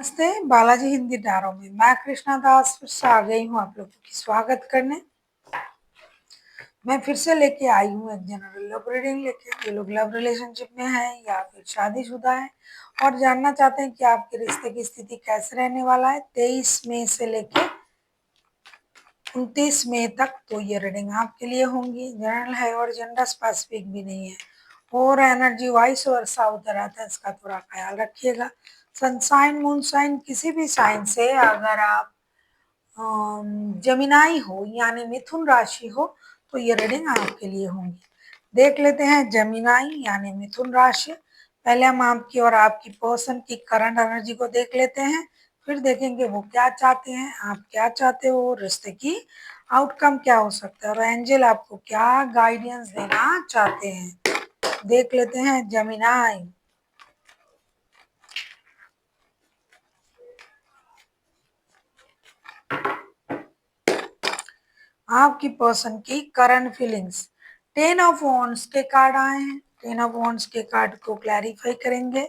नमस्ते, बालाजी हिंदी डायरो में मैं कृष्णा दास फिर से आ गई हूँ आप लोगों की स्वागत करने। मैं फिर से लेके आई हूँ एक जनरल लव रीडिंग लेके। ये लोग लव रिलेशनशिप में हैं या फिर शादीशुदा हैं और जानना चाहते हैं कि आपके रिश्ते की स्थिति कैसे रहने वाला है 23 मई से लेके 29 मई तक। तो ये रीडिंग आपके लिए होंगी, जनरल है और जेंडर स्पेसिफिक भी नहीं है और एनर्जी वाइस वर्सा होता रहता है, इसका थोड़ा ख्याल रखिएगा। सनसाइन मून साइन किसी भी साइन से अगर आप जमिनाई हो यानी मिथुन राशि हो तो ये रीडिंग आपके लिए होंगी। देख लेते हैं जमिनाई यानी मिथुन राशि। पहले हम आपकी और आपकी पर्सन की करंट एनर्जी को देख लेते हैं, फिर देखेंगे वो क्या चाहते हैं, आप क्या चाहते हो, रिश्ते की आउटकम क्या हो सकता है और एंजल आपको क्या गाइडेंस देना चाहते हैं। देख लेते हैं जमिनाई। आपकी पर्सन की करंट फीलिंग्स। 10 ऑफ वॉन्ड्स के कार्ड आए हैं। 10 ऑफ वॉन्ड्स के कार्ड को क्लैरिफाई करेंगे।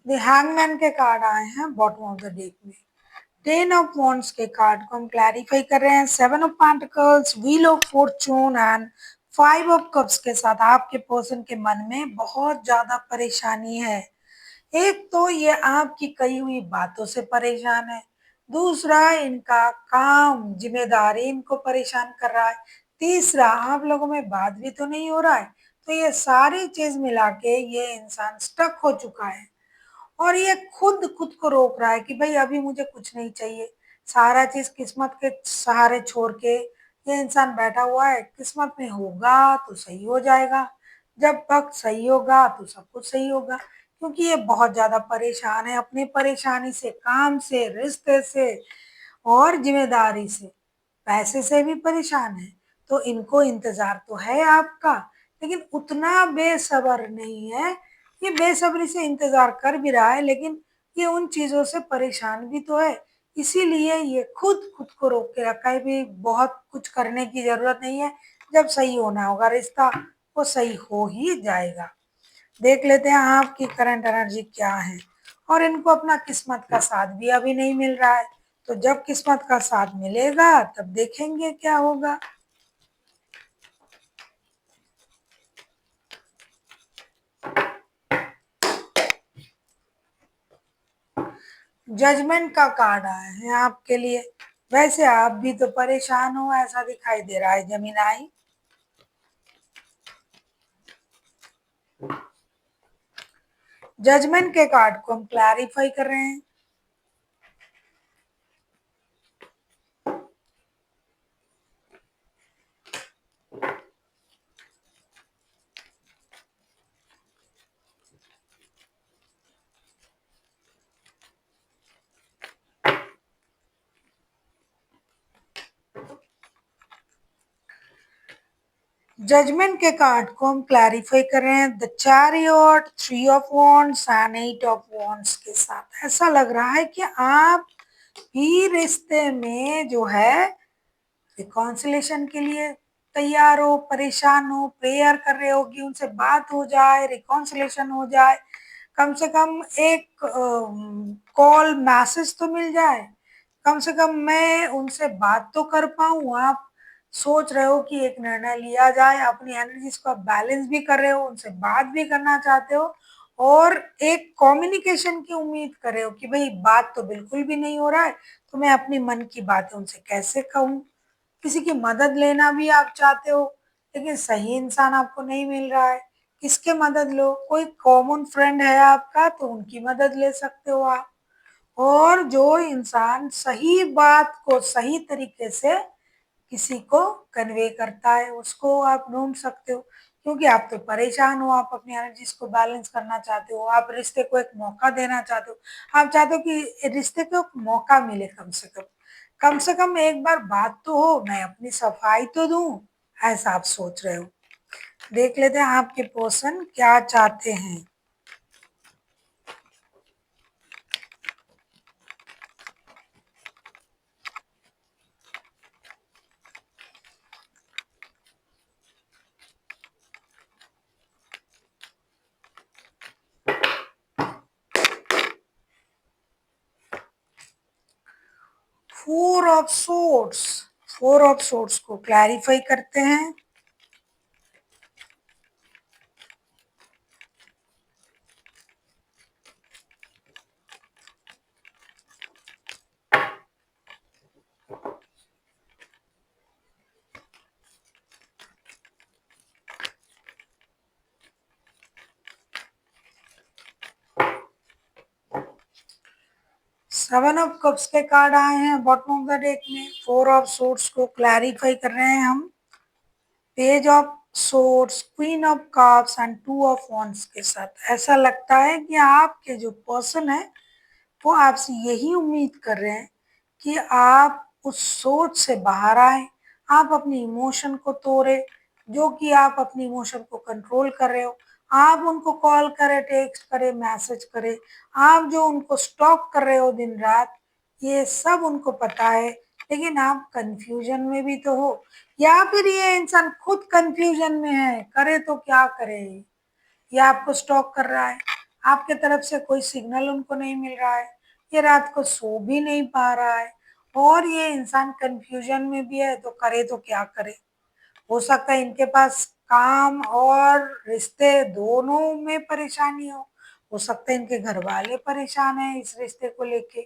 द हैंगमैन के कार्ड आए हैं बॉटम ऑफ द डेक में। 10 ऑफ वॉन्ड्स के कार्ड को हम क्लैरिफाई कर रहे हैं। 7 of pentacles, wheel of Fortune and 5 of cups के साथ आपके पर्सन के मन में बहुत ज्यादा परेशानी है। एक तो ये आपकी कही हुई बातों से परेशान है, दूसरा इनका काम जिम्मेदारी इनको परेशान कर रहा है, तीसरा आप लोगों में बात भी तो नहीं हो रहा है। तो ये सारी चीज मिला के ये इंसान स्टक हो चुका है और ये खुद खुद को रोक रहा है कि भाई अभी मुझे कुछ नहीं चाहिए। सारा चीज किस्मत के सहारे छोड़ के ये इंसान बैठा हुआ है, किस्मत में होगा तो सही हो जाएगा, जब वक्त सही होगा तो सब कुछ सही होगा। क्योंकि ये बहुत ज्यादा परेशान है अपनी परेशानी से, काम से, रिश्ते से और जिम्मेदारी से, पैसे से भी परेशान है। तो इनको इंतजार तो है आपका, लेकिन उतना बेसब्र नहीं है। ये बेसब्री से इंतजार कर भी रहा है, लेकिन ये उन चीजों से परेशान भी तो है। इसीलिए ये खुद खुद को रोक के रखा है भी बहुत कुछ करने की जरूरत नहीं है, जब सही होना होगा रिश्ता वो सही हो ही जाएगा। देख लेते हैं आपकी करंट एनर्जी क्या है और इनको अपना किस्मत का साथ भी अभी नहीं मिल रहा है। तो जब किस्मत का साथ मिलेगा तब देखेंगे क्या होगा। जजमेंट का कार्ड आया है आपके लिए। वैसे आप भी तो परेशान हो ऐसा दिखाई दे रहा है जमीनाई। जजमेंट के कार्ड को हम क्लैरिफाई कर रहे हैं। जजमेंट के कार्ड को हम क्लैरिफाई कर रहे हैं। The chariot, 3 of wands and 8 of wands के साथ ऐसा लग रहा है कि आप भी रिश्ते में जो है रिकॉन्सिलेशन के लिए तैयार हो, परेशान हो, प्रेयर कर रहे हो कि उनसे बात हो जाए, रिकॉन्सिलेशन हो जाए, कम से कम एक कॉल मैसेज तो मिल जाए, कम से कम मैं उनसे बात तो कर पाऊँ। आप सोच रहे हो कि एक निर्णय लिया जाए, अपनी एनर्जीज को आप बैलेंस भी कर रहे हो, उनसे बात भी करना चाहते हो और एक कम्युनिकेशन की उम्मीद कर रहे हो कि भाई बात तो बिल्कुल भी नहीं हो रहा है, तो मैं अपनी मन की बातें उनसे कैसे कहूँ। किसी की मदद लेना भी आप चाहते हो, लेकिन सही इंसान आपको नहीं मिल रहा है। किसके मदद लो, कोई कॉमन फ्रेंड है आपका तो उनकी मदद ले सकते हो आप। और जो इंसान सही बात को सही तरीके से किसी को कन्वे करता है उसको आप ढूंढ सकते हो। क्योंकि आप तो परेशान हो, आप अपनी एनर्जीज को बैलेंस करना चाहते हो, आप रिश्ते को एक मौका देना चाहते हो, आप चाहते हो कि रिश्ते को एक मौका मिले, कम से कम कम से कम एक बार बात तो हो, मैं अपनी सफाई तो दूं, ऐसा आप सोच रहे हो। देख लेते हैं आपके पर्सन क्या चाहते हैं। फोर ऑफ सोर्ट्स को क्लैरिफाई करते हैं। सेवन ऑफ कप्स के कार्ड आए हैं बॉटम ऑफ द डेक में। फोर ऑफ सोर्ट्स को क्लैरिफाई कर रहे हैं हम। Page of sorts, queen of cups and two of wands के साथ। ऐसा लगता है कि आपके जो पर्सन है वो आपसे यही उम्मीद कर रहे हैं कि आप उस सोच से बाहर आए, आप अपनी इमोशन को तोड़े, जो कि आप अपनी इमोशन को कंट्रोल कर रहे हो। आप उनको कॉल करें, टेक्स्ट करें, मैसेज करें, आप जो उनको स्टॉक कर रहे हो दिन रात, ये सब उनको पता है, लेकिन आप कंफ्यूजन में भी तो हो, या फिर ये इंसान खुद कंफ्यूजन में है, करे तो क्या करे। ये आपको स्टॉक कर रहा है, आपके तरफ से कोई सिग्नल उनको नहीं मिल रहा है, ये रात को सो भी नहीं पा रहा है, और ये इंसान कंफ्यूजन में भी है, तो करे तो क्या करे। हो सकता है इनके पास काम और रिश्ते दोनों में परेशानी हो सकता है इनके घर वाले परेशान हैं इस रिश्ते को लेके,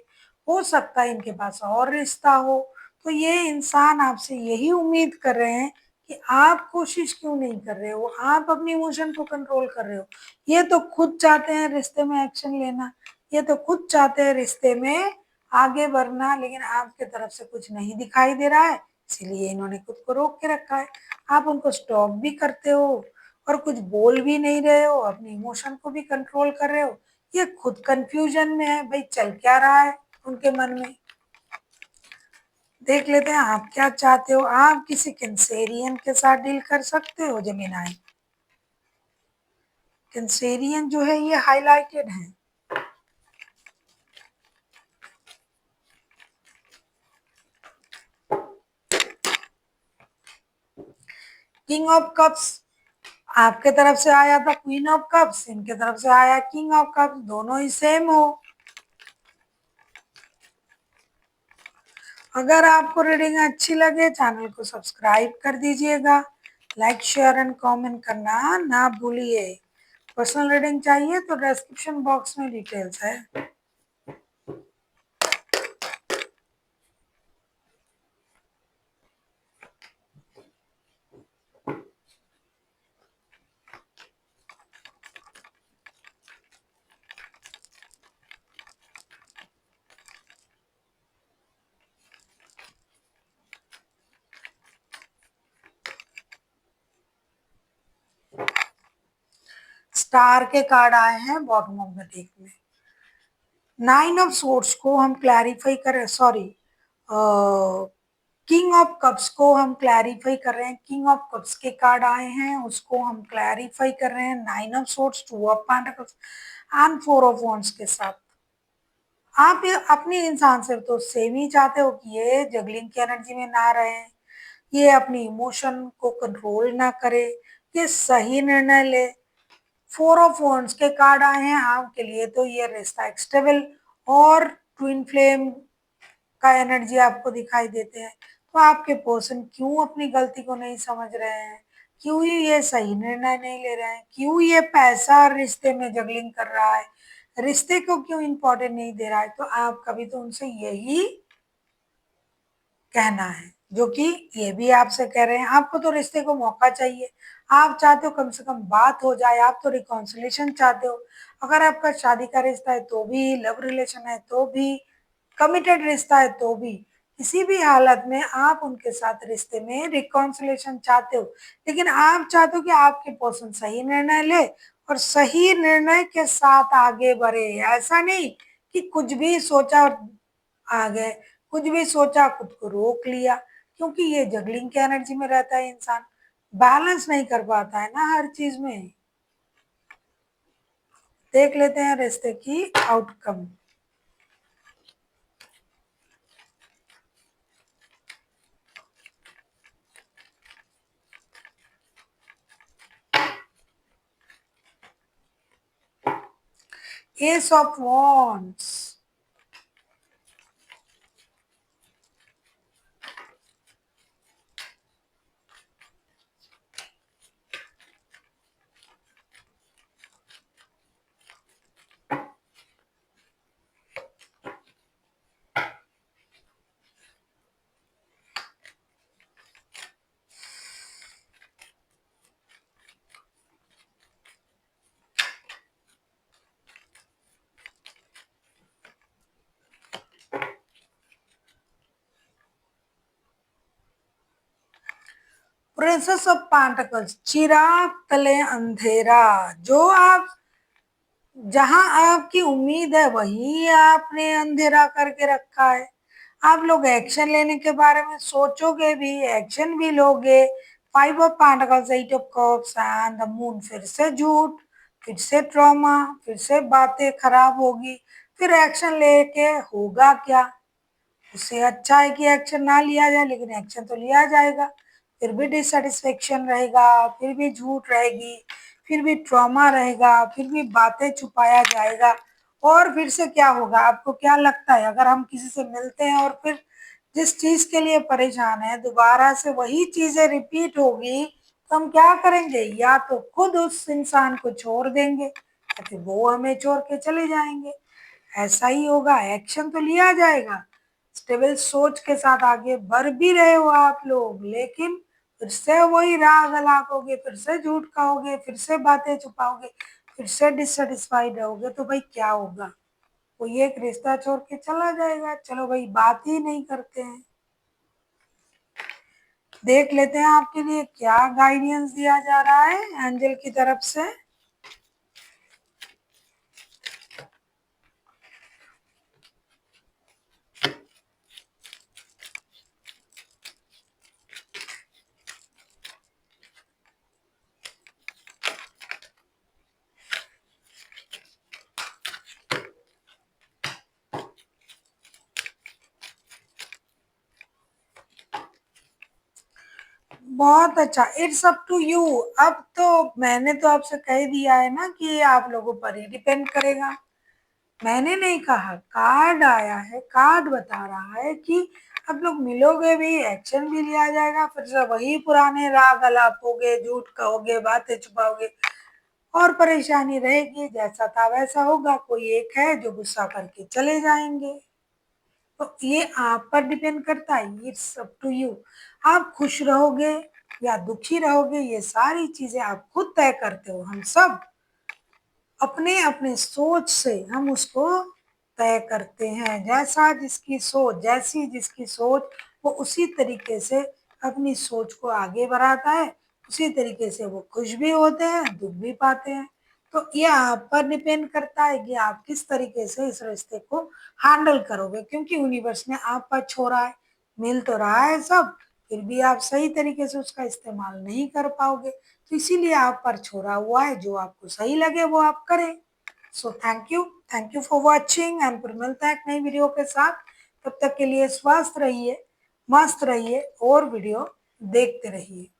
हो सकता है इनके पास और रिश्ता हो। तो ये इंसान आपसे यही उम्मीद कर रहे हैं कि आप कोशिश क्यों नहीं कर रहे हो, आप अपनी इमोशन को कंट्रोल कर रहे हो। ये तो खुद चाहते हैं रिश्ते में एक्शन लेना, ये तो खुद चाहते हैं रिश्ते में आगे बढ़ना, लेकिन आपके तरफ से कुछ नहीं दिखाई दे रहा है, इसीलिए इन्होंने खुद को रोक के रखा है। आप उनको स्टॉप भी करते हो और कुछ बोल भी नहीं रहे हो, अपने इमोशन को भी कंट्रोल कर रहे हो। ये खुद कंफ्यूजन में है, भाई चल क्या रहा है उनके मन में। देख लेते हैं आप क्या चाहते हो। आप किसी कैंसेरियन के साथ डील कर सकते हो जेमिनाई। कैंसेरियन जो है ये हाईलाइटेड है। किंग ऑफ कप्स आपके तरफ से आया था, क्वीन ऑफ कप्स इनके तरफ से आया किंग ऑफ कप्स, दोनों ही सेम हो। अगर आपको रीडिंग अच्छी लगे चैनल को सब्सक्राइब कर दीजिएगा, लाइक शेयर एंड कमेंट करना ना भूलिए। पर्सनल रीडिंग चाहिए तो डिस्क्रिप्शन बॉक्स में डिटेल्स है। स्टार के कार्ड आए हैं बॉटम ऑफ द डेक में। नाइन ऑफ सोर्ट्स को हम क्लैरिफाई करें, सॉरी, किंग ऑफ कप्स को हम क्लैरिफाई कर रहे हैं। किंग ऑफ कप्स के कार्ड आए हैं, उसको हम क्लैरिफाई कर रहे हैं nine of sorts, two of pentacles and four of wands के साथ। आप ये अपनी इंसान से तो सेम ही चाहते हो कि ये जगलिंग की एनर्जी में ना रहे, ये अपनी इमोशन को कंट्रोल ना करे, ये सही निर्णय ले। फोर ऑफ वॉन्ड्स के कार्ड आए हैं आपके लिए, तो ये रिश्ता स्टेबल और ट्विन फ्लेम का एनर्जी आपको दिखाई देते हैं। तो आपके पर्सन क्यों अपनी गलती को नहीं समझ रहे हैं, क्यों ही ये सही निर्णय नहीं ले रहे हैं, क्यों ये पैसा और रिश्ते में जगलिंग कर रहा है, रिश्ते को क्यों इम्पोर्टेंट नहीं दे रहा है। तो आप कभी तो उनसे यही कहना है, जो कि ये भी आपसे कह रहे हैं। आपको तो रिश्ते को मौका चाहिए, आप चाहते हो कम से कम बात हो जाए, आप तो रिकॉन्सिलेशन चाहते हो। अगर आपका शादी का रिश्ता है तो भी, लव रिलेशन है तो भी, कमिटेड रिश्ता है तो भी, किसी भी हालत में आप उनके साथ रिश्ते में रिकॉन्सिलेशन चाहते हो। लेकिन आप चाहते हो कि आपके पर्सन सही निर्णय ले और सही निर्णय के साथ आगे बढ़े, ऐसा नहीं कि कुछ भी सोचा और आ गए, कुछ भी सोचा खुद को रोक लिया, क्योंकि ये जगलिंग की एनर्जी में रहता है इंसान, बैलेंस नहीं कर पाता है ना हर चीज में। देख लेते हैं रिश्ते की outcome. Ace of wands, princess of pentacles, चिराग तले अंधेरा। जो आप, जहां आपकी उम्मीद है वही आपने अंधेरा करके रखा है। आप लोग एक्शन लेने के बारे में सोचोगे भी, एक्शन भी लोगे। Five of pentacles, eight of cups and the moon, फिर से झूठ, फिर से ट्रॉमा, फिर से बातें खराब होगी, फिर एक्शन लेके होगा क्या? उससे अच्छा है कि एक्शन ना लिया जाए, लेकिन एक्शन तो लिया जाएगा, फिर भी डिससेटिस्फेक्शन रहेगा, फिर भी झूठ रहेगी, फिर भी ट्रॉमा रहेगा, फिर भी बातें छुपाया जाएगा। और फिर से क्या होगा? आपको क्या लगता है, अगर हम किसी से मिलते हैं और फिर जिस चीज के लिए परेशान है दोबारा से वही चीजें रिपीट होगी, तो हम क्या करेंगे? या तो खुद उस इंसान को छोड़ देंगे या फिर वो हमें छोड़ के चले जाएंगे। ऐसा ही होगा, एक्शन तो लिया जाएगा। स्टेबल सोच के साथ आगे बढ़ भी रहे हो आप लोग, लेकिन फिर से वही राग अलापोगे, फिर से झूठ कहोगे, फिर से बातें छुपाओगे, फिर से डिससेटिस्फाइड रहोगे, तो भाई क्या होगा? कोई एक रिश्ता छोड़ के चला जाएगा। चलो भाई, बात ही नहीं करते हैं। देख लेते हैं आपके लिए क्या गाइडेंस दिया जा रहा है एंजल की तरफ से। बहुत अच्छा, इट्स अप टू यू। अब तो मैंने तो आपसे कह दिया है ना कि आप लोगों पर ही डिपेंड करेगा। मैंने नहीं कहा, कार्ड आया है, कार्ड बता रहा है कि आप लोग मिलोगे भी, एक्शन भी लिया जाएगा, फिर से वही पुराने राग अलापोगे, झूठ कहोगे, बातें छुपाओगे और परेशानी रहेगी। जैसा था वैसा होगा। कोई एक है जो गुस्सा करके चले जाएंगे। तो ये आप पर डिपेंड करता है, इट्स अप टू यू। आप खुश रहोगे या दुखी रहोगे, ये सारी चीजें आप खुद तय करते हो। हम सब अपने अपने सोच से हम उसको तय करते हैं। जैसा जिसकी सोच, जैसी जिसकी सोच, वो उसी तरीके से अपनी सोच को आगे बढ़ाता है। उसी तरीके से वो खुश भी होते हैं, दुख भी पाते हैं। तो ये आप पर डिपेंड करता है कि आप किस तरीके से इस रिश्ते को हैंडल करोगे, क्योंकि यूनिवर्स ने आप पर छोड़ा है। मिल तो रहा है सब, फिर भी आप सही तरीके से उसका इस्तेमाल नहीं कर पाओगे, तो इसीलिए आप पर छोड़ा हुआ है। जो आपको सही लगे वो आप करें। So thank you for watching and फिर मिलते हैं एक नई वीडियो के साथ। तब तक के लिए स्वस्थ रहिए, मस्त रहिए और वीडियो देखते रहिए।